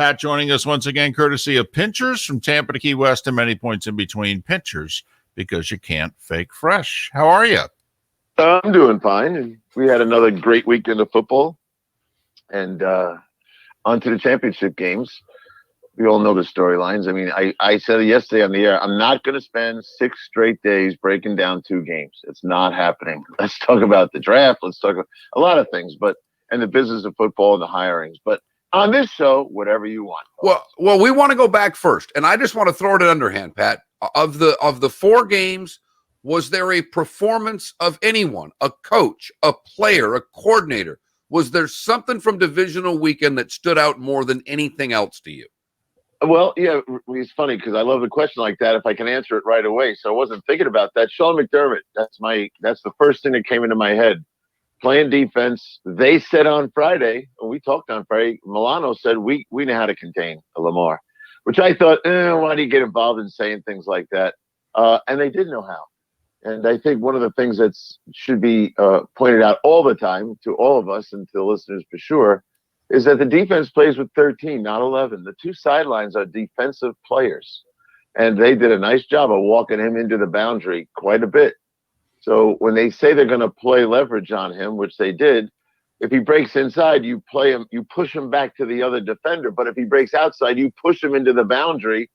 Pat joining us once again, courtesy of Pinchers from Tampa to Key West and many points in between. Pinchers, because you can't fake fresh. How are you? I'm doing fine. And we had another great weekend of football and on to the championship games. We all know the storylines. I mean, I said it yesterday on the air. I'm not going to spend 6 straight days breaking down 2 games. It's not happening. Let's talk about the draft. Let's talk about a lot of things, and the business of football and the hirings. But on this show, whatever you want. Well, we want to go back first, and I just want to throw it in underhand, Pat. Of the 4 games, was there a performance of anyone, a coach, a player, a coordinator? Was there something from divisional weekend that stood out more than anything else to you? Well, yeah, it's funny because I love a question like that if I can answer it right away. So I wasn't thinking about that. Sean McDermott, that's the first thing that came into my head. Playing defense. They said on Friday, when we talked on Friday, Milano said we know how to contain Lamar, which I thought, why do you get involved in saying things like that? And they did know how. And I think one of the things that should be pointed out all the time to all of us and to the listeners for sure is that the defense plays with 13, not 11. The 2 sidelines are defensive players. And they did a nice job of walking him into the boundary quite a bit. So when they say they're going to play leverage on him, which they did, if he breaks inside, you play him, you push him back to the other defender. But if he breaks outside, you push him into the boundary.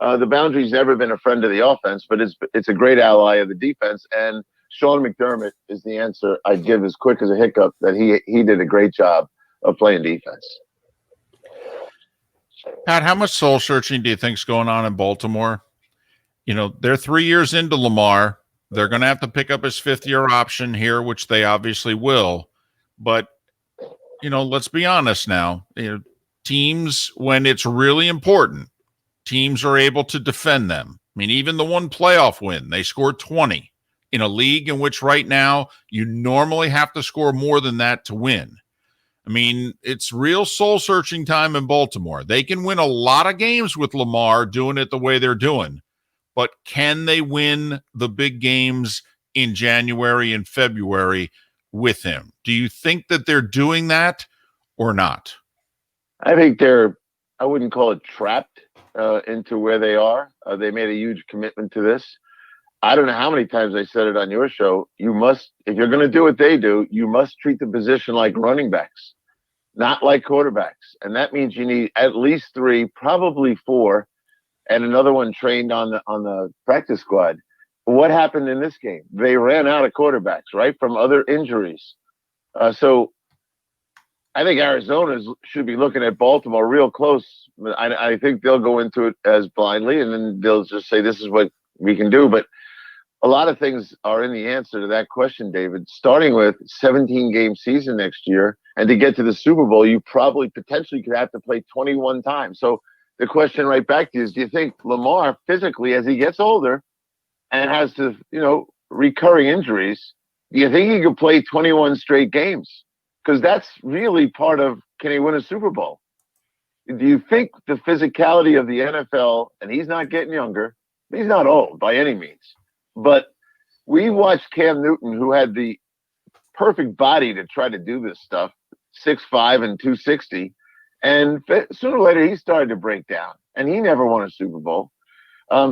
The boundary's never been a friend of the offense, but it's a great ally of the defense. And Sean McDermott is the answer I'd give as quick as a hiccup that he did a great job of playing defense. Pat, how much soul searching do you think's going on in Baltimore? You know, they're 3 years into Lamar. They're going to have to pick up his 5th-year option here, which they obviously will. But, you know, let's be honest now. You know, teams, when it's really important, teams are able to defend them. I mean, even the one playoff win, they scored 20 in a league in which right now you normally have to score more than that to win. I mean, it's real soul-searching time in Baltimore. They can win a lot of games with Lamar doing it the way they're doing, but can they win the big games in January and February with him? Do you think that they're doing that or not? I think I wouldn't call it trapped into where they are. They made a huge commitment to this. I don't know how many times I said it on your show. You must, if you're going to do what they do, you must treat the position like running backs, not like quarterbacks. And that means you need at least 3, probably 4, and another one trained on the practice squad. What happened in this game? They ran out of quarterbacks, right, from other injuries. So I think Arizona should be looking at Baltimore real close. I think they'll go into it as blindly, and then they'll just say, this is what we can do. But a lot of things are in the answer to that question, David, starting with 17-game season next year. And to get to the Super Bowl, you probably potentially could have to play 21 times. So the question right back to you is, do you think Lamar physically, as he gets older and has to, recurring injuries, do you think he could play 21 straight games? Because that's really part of, can he win a Super Bowl? Do you think the physicality of the NFL, and he's not getting younger, he's not old by any means, but we watched Cam Newton, who had the perfect body to try to do this stuff, 6'5" and 260, and sooner or later he started to break down, and he never won a Super Bowl.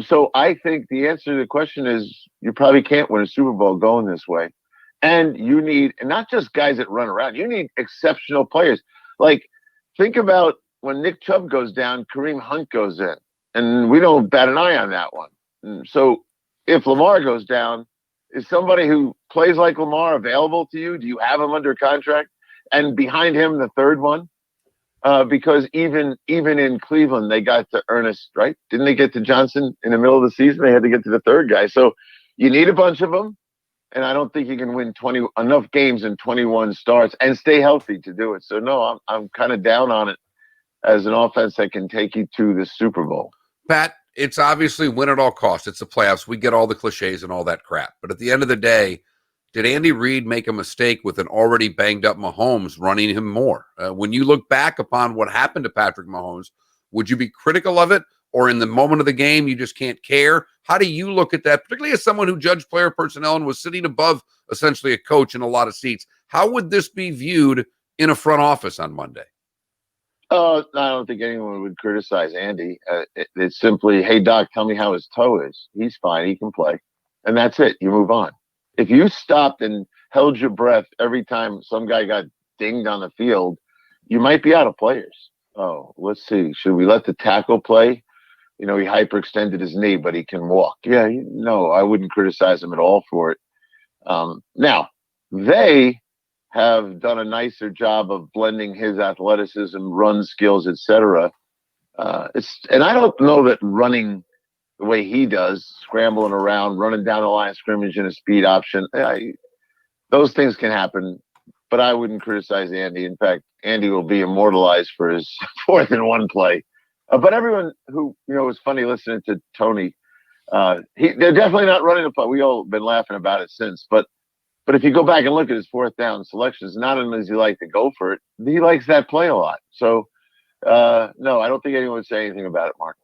So I think the answer to the question is you probably can't win a Super Bowl going this way. And you need, and not just guys that run around, you need exceptional players. Like, think about when Nick Chubb goes down, Kareem Hunt goes in. And we don't bat an eye on that one. So if Lamar goes down, is somebody who plays like Lamar available to you? Do you have him under contract? And behind him, the third one? Because even in Cleveland, they got to Ernest, right? Didn't they get to Johnson in the middle of the season? They had to get to the third guy. So you need a bunch of them. And I don't think you can win enough games in 21 starts and stay healthy to do it. So, no, I'm kind of down on it as an offense that can take you to the Super Bowl. Pat, it's obviously win at all costs. It's the playoffs. We get all the cliches and all that crap. But at the end of the day, did Andy Reid make a mistake with an already banged-up Mahomes running him more? When you look back upon what happened to Patrick Mahomes, would you be critical of it? Or in the moment of the game, you just can't care? How do you look at that, particularly as someone who judged player personnel and was sitting above essentially a coach in a lot of seats? How would this be viewed in a front office on Monday? I don't think anyone would criticize Andy. It's simply, hey, Doc, tell me how his toe is. He's fine. He can play. And that's it. You move on. If you stopped and held your breath every time some guy got dinged on the field, you might be out of players. Oh, let's see. Should we let the tackle play? He hyperextended his knee, but he can walk. Yeah, no, I wouldn't criticize him at all for it. Now, they have done a nicer job of blending his athleticism, run skills, etc. And I don't know that running the way he does, scrambling around, running down the line of scrimmage in a speed option, those things can happen. But I wouldn't criticize Andy. In fact, Andy will be immortalized for his 4th and 1 play. But everyone who it was funny listening to Tony. They're definitely not running the play. We all been laughing about it since, but if you go back and look at his 4th down selections, not only does he like to go for it, he likes that play a lot. So, no, I don't think anyone would say anything about it, Mark.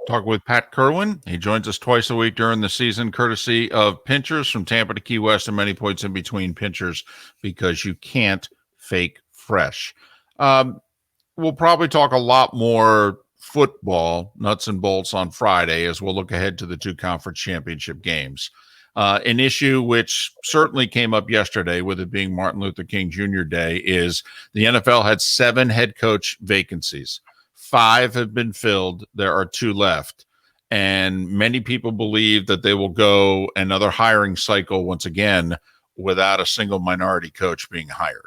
Talk with Pat Kerwin. He joins us twice a week during the season, courtesy of Pinchers from Tampa to Key West and many points in between. Pinchers, because you can't fake fresh. We'll probably talk a lot more football, nuts and bolts, on Friday as we'll look ahead to the 2 conference championship games. An issue which certainly came up yesterday, with it being Martin Luther King Jr. Day, is the NFL had 7 head coach vacancies. 5 have been filled. There are 2 left. And many people believe that they will go another hiring cycle once again without a single minority coach being hired.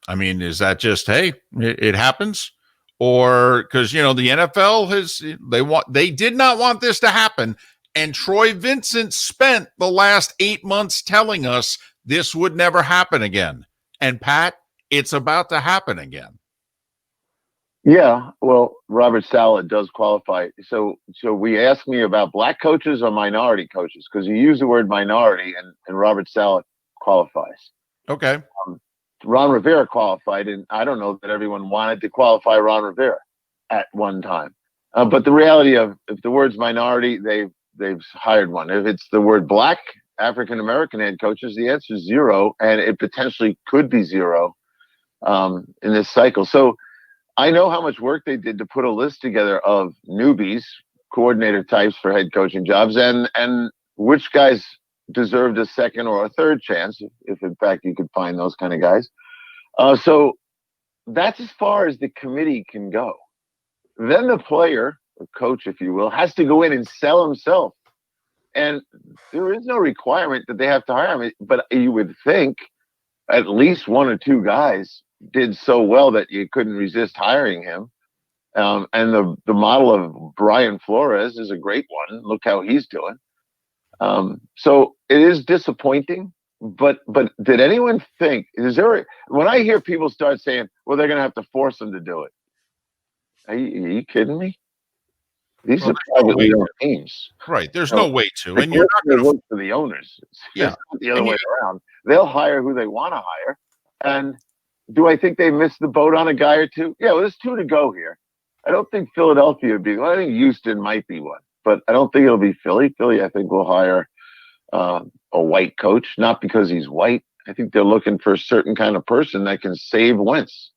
Is that just, hey, it happens? Or because, the NFL they did not want this to happen. And Troy Vincent spent the last 8 months telling us this would never happen again. And Pat, it's about to happen again. Yeah, well, Robert Saleh does qualify. So we asked me about black coaches or minority coaches, because you use the word minority, and Robert Saleh qualifies. Okay. Ron Rivera qualified, and I don't know that everyone wanted to qualify Ron Rivera at one time. But the reality of, if the word's minority, they've hired one. If it's the word black, African American head coaches, the answer is 0, and it potentially could be 0 in this cycle. So I know how much work they did to put a list together of newbies, coordinator types for head coaching jobs, and which guys deserved a second or a third chance, if in fact you could find those kind of guys. So that's as far as the committee can go. Then the player, or coach, if you will, has to go in and sell himself. And there is no requirement that they have to hire him. But you would think at least 1 or 2 guys did so well that you couldn't resist hiring him. And the model of Brian Flores is a great one. Look how he's doing. So it is disappointing. But did anyone think, when I hear people start saying, well, they're going to have to force them to do it. Are you kidding me? These are privately owned teams. Right. There's no way to. And you're not going to work for the owners. It's not the other way around. They'll hire who they want to hire. And do I think they missed the boat on a guy or 2? Yeah, well, there's 2 to go here. I don't think Philadelphia would be. Well, I think Houston might be one. But I don't think it'll be Philly. Philly, I think, will hire a white coach, not because he's white. I think they're looking for a certain kind of person that can save Wentz.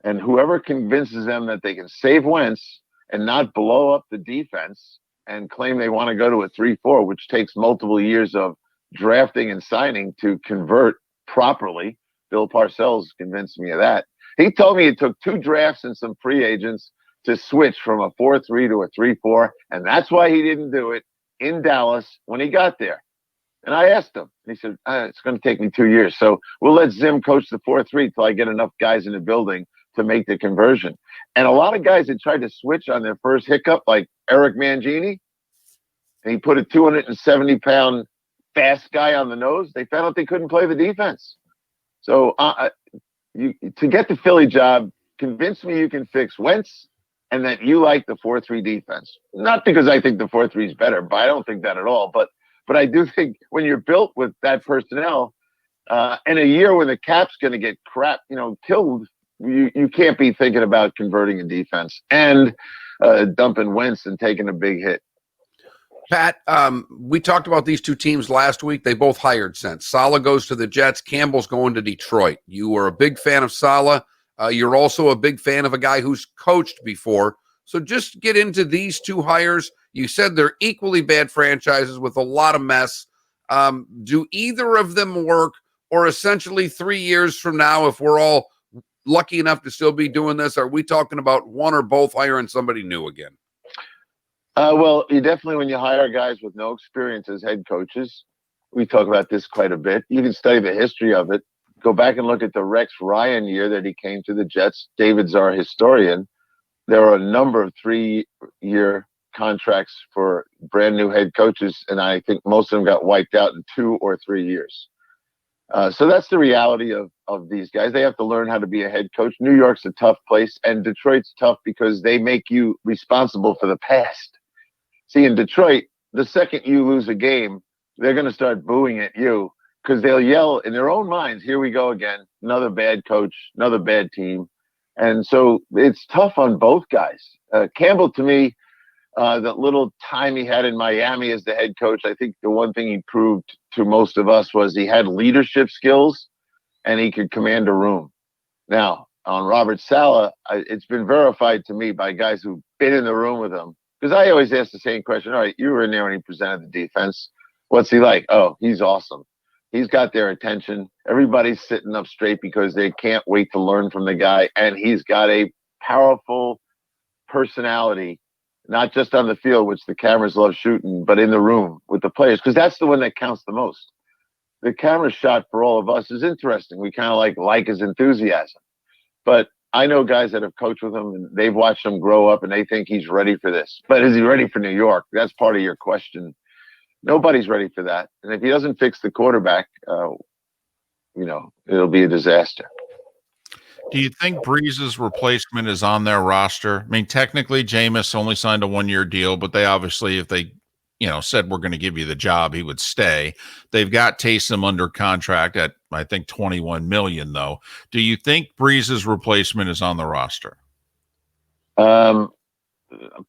And whoever convinces them that they can save Wentz and not blow up the defense and claim they want to go to a 3-4, which takes multiple years of drafting and signing to convert properly. Bill Parcells convinced me of that. He told me it took 2 drafts and some free agents to switch from a 4-3 to a 3-4, and that's why he didn't do it in Dallas when he got there. And I asked him, and he said, it's going to take me 2 years. So we'll let Zim coach the 4-3 till I get enough guys in the building to make the conversion. And a lot of guys that tried to switch on their first hiccup, like Eric Mangini, and he put a 270-pound fast guy on the nose, they found out they couldn't play the defense. So to get the Philly job, convince me you can fix Wentz and that you like the 4-3 defense. Not because I think the 4-3 is better, but I don't think that at all. But I do think when you're built with that personnel, in a year when the cap's going to get killed, you can't be thinking about converting a defense and dumping Wentz and taking a big hit. Pat, we talked about these 2 teams last week. They both hired since. Saleh goes to the Jets. Campbell's going to Detroit. You were a big fan of Saleh. You're also a big fan of a guy who's coached before. So just get into these two hires. You said they're equally bad franchises with a lot of mess. Do either of them work? Or essentially 3 years from now, if we're all lucky enough to still be doing this, are we talking about one or both hiring somebody new again? Well, you definitely, when you hire guys with no experience as head coaches, we talk about this quite a bit. You can study the history of it. Go back and look at the Rex Ryan year that he came to the Jets. David's our historian. There are a number of 3-year contracts for brand new head coaches, and I think most of them got wiped out in 2 or 3 years. So that's the reality of these guys. They have to learn how to be a head coach. New York's a tough place, and Detroit's tough because they make you responsible for the past. See, in Detroit, the second you lose a game, they're going to start booing at you because they'll yell in their own minds, here we go again, another bad coach, another bad team. And so it's tough on both guys. Campbell, to me, that little time he had in Miami as the head coach, I think the one thing he proved to most of us was he had leadership skills and he could command a room. Now, on Robert Saleh, it's been verified to me by guys who've been in the room with him. Because I always ask the same question. All right, you were in there when he presented the defense. What's he like? Oh, he's awesome. He's got their attention. Everybody's sitting up straight because they can't wait to learn from the guy. And he's got a powerful personality, not just on the field, which the cameras love shooting, but in the room with the players, because that's the one that counts the most. The camera shot for all of us is interesting. We kind of like his enthusiasm. But I know guys that have coached with him and they've watched him grow up and they think he's ready for this. But is he ready for New York? That's part of your question. Nobody's ready for that. And if he doesn't fix the quarterback, it'll be a disaster. Do you think Breeze's replacement is on their roster? I mean, technically, Jameis only signed a 1-year deal, but they obviously, if they, said we're going to give you the job, he would stay. They've got Taysom under contract at, I think, $21 million, though. Do you think Breeze's replacement is on the roster?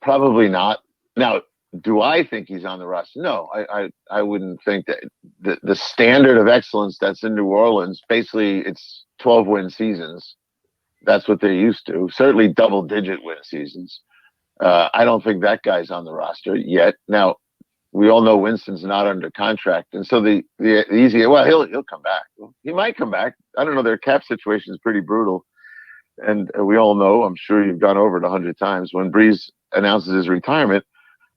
Probably not. Now, do I think he's on the roster? No, I wouldn't think that. The standard of excellence that's in New Orleans, basically, it's 12-win seasons. That's what they're used to. Certainly double-digit win seasons. I don't think that guy's on the roster yet. Now, we all know Winston's not under contract, and so the easy, he'll come back. He might come back. I don't know. Their cap situation is pretty brutal, and we all know. I'm sure you've gone over it 100 times. When Breeze announces his retirement,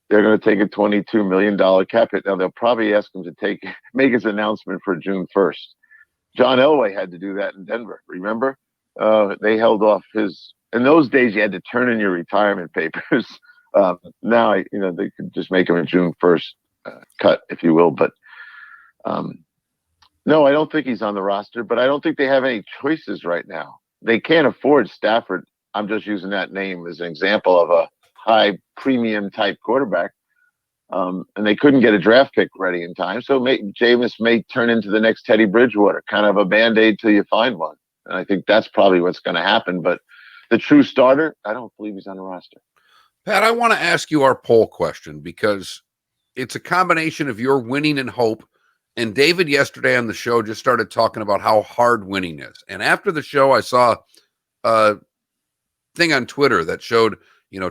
they're going to take a $22 million cap hit. Now they'll probably ask him to make his announcement for June 1st. John Elway had to do that in Denver. Remember? They held off his. In those days, you had to turn in your retirement papers. Now, they could just make him a June 1st cut, if you will. But no, I don't think he's on the roster. But I don't think they have any choices right now. They can't afford Stafford. I'm just using that name as an example of a high premium type quarterback. And they couldn't get a draft pick ready in time. So Jameis may turn into the next Teddy Bridgewater, kind of a Band-Aid till you find one. And I think that's probably what's going to happen. But the true starter, I don't believe he's on the roster. Pat, I want to ask you our poll question because it's a combination of your winning and hope. And David yesterday on the show just started talking about how hard winning is. And after the show, I saw a thing on Twitter that showed,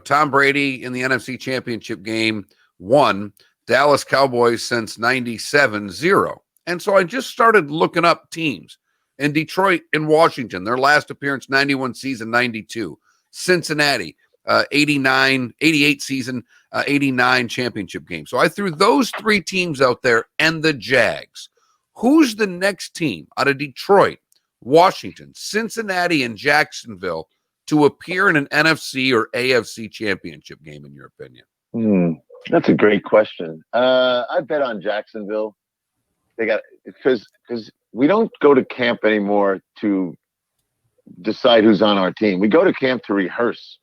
Tom Brady in the NFC Championship game won, Dallas Cowboys since 97, 0. And so I just started looking up teams. In Detroit and Washington, their last appearance, 91 season, 92. Cincinnati, 88 season, 89 championship game. So I threw those 3 teams out there and the Jags. Who's the next team out of Detroit, Washington, Cincinnati, and Jacksonville to appear in an NFC or AFC championship game, in your opinion? That's a great question. I bet on Jacksonville. They got because we don't go to camp anymore to decide who's on our team. We go to camp to rehearse.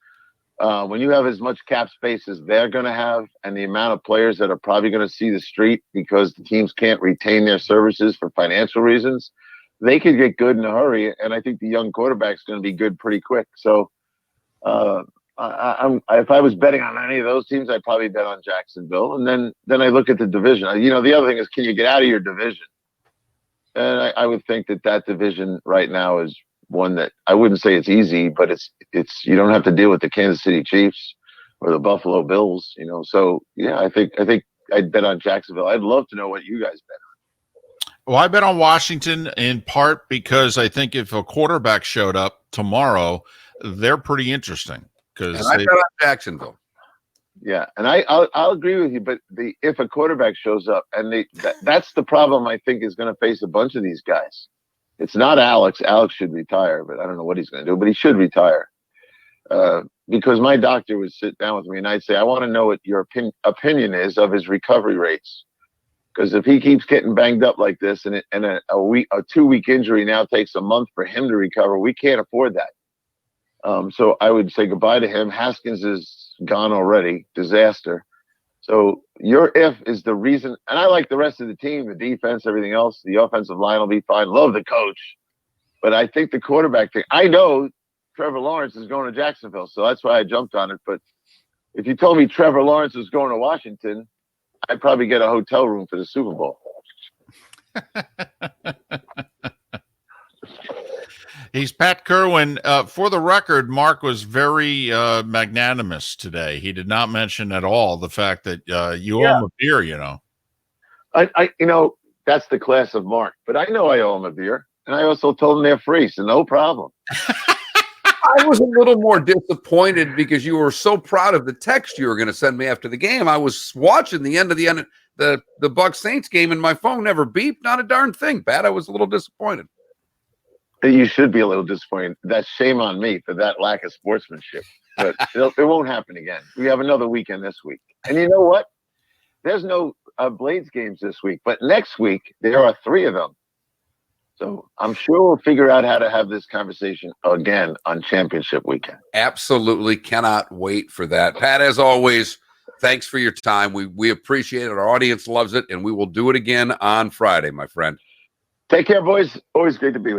When you have as much cap space as they're going to have and the amount of players that are probably going to see the street because the teams can't retain their services for financial reasons, they could get good in a hurry. And I think the young quarterback's going to be good pretty quick. So if I was betting on any of those teams, I'd probably bet on Jacksonville. And then I look at the division. The other thing is, can you get out of your division? And I would think that division right now is one that I wouldn't say it's easy, but it's you don't have to deal with the Kansas City Chiefs or the Buffalo Bills, you know. So yeah, I think I'd bet on Jacksonville. I'd love to know what you guys bet. Well, I bet on Washington in part because I think if a quarterback showed up tomorrow, they're pretty interesting. And I bet on Jacksonville. Yeah, and I'll agree with you, but if a quarterback shows up, and that's the problem I think is going to face a bunch of these guys. It's not Alex. Alex should retire, but I don't know what he's going to do, but he should retire. Because my doctor would sit down with me and I'd say, I want to know what your opinion is of his recovery rates. Because if he keeps getting banged up like this and a 2-week injury now takes a month for him to recover, we can't afford that. So I would say goodbye to him. Haskins is gone already. Disaster. So your if is the reason. And I like the rest of the team, the defense, everything else. The offensive line will be fine. Love the coach. But I think the quarterback thing, I know Trevor Lawrence is going to Jacksonville. So that's why I jumped on it. But if you told me Trevor Lawrence was going to Washington, I'd probably get a hotel room for the Super Bowl. He's Pat Kerwin. For the record, Mark was very magnanimous today. He did not mention at all the fact that you owe him a beer, you know. You know, that's the class of Mark. But I know I owe him a beer. And I also told him they're free, so no problem. I was a little more disappointed because you were so proud of the text you were going to send me after the game. I was watching the end of the Bucs Saints game, and my phone never beeped. Not a darn thing, Pat. I was a little disappointed. You should be a little disappointed. That's shame on me for that lack of sportsmanship. But it won't happen again. We have another weekend this week. And you know what? There's no Blades games this week. But next week, there are 3 of them. So I'm sure we'll figure out how to have this conversation again on championship weekend. Absolutely cannot wait for that. Pat, as always, thanks for your time. We appreciate it. Our audience loves it, and we will do it again on Friday, my friend. Take care, boys. Always great to be with you.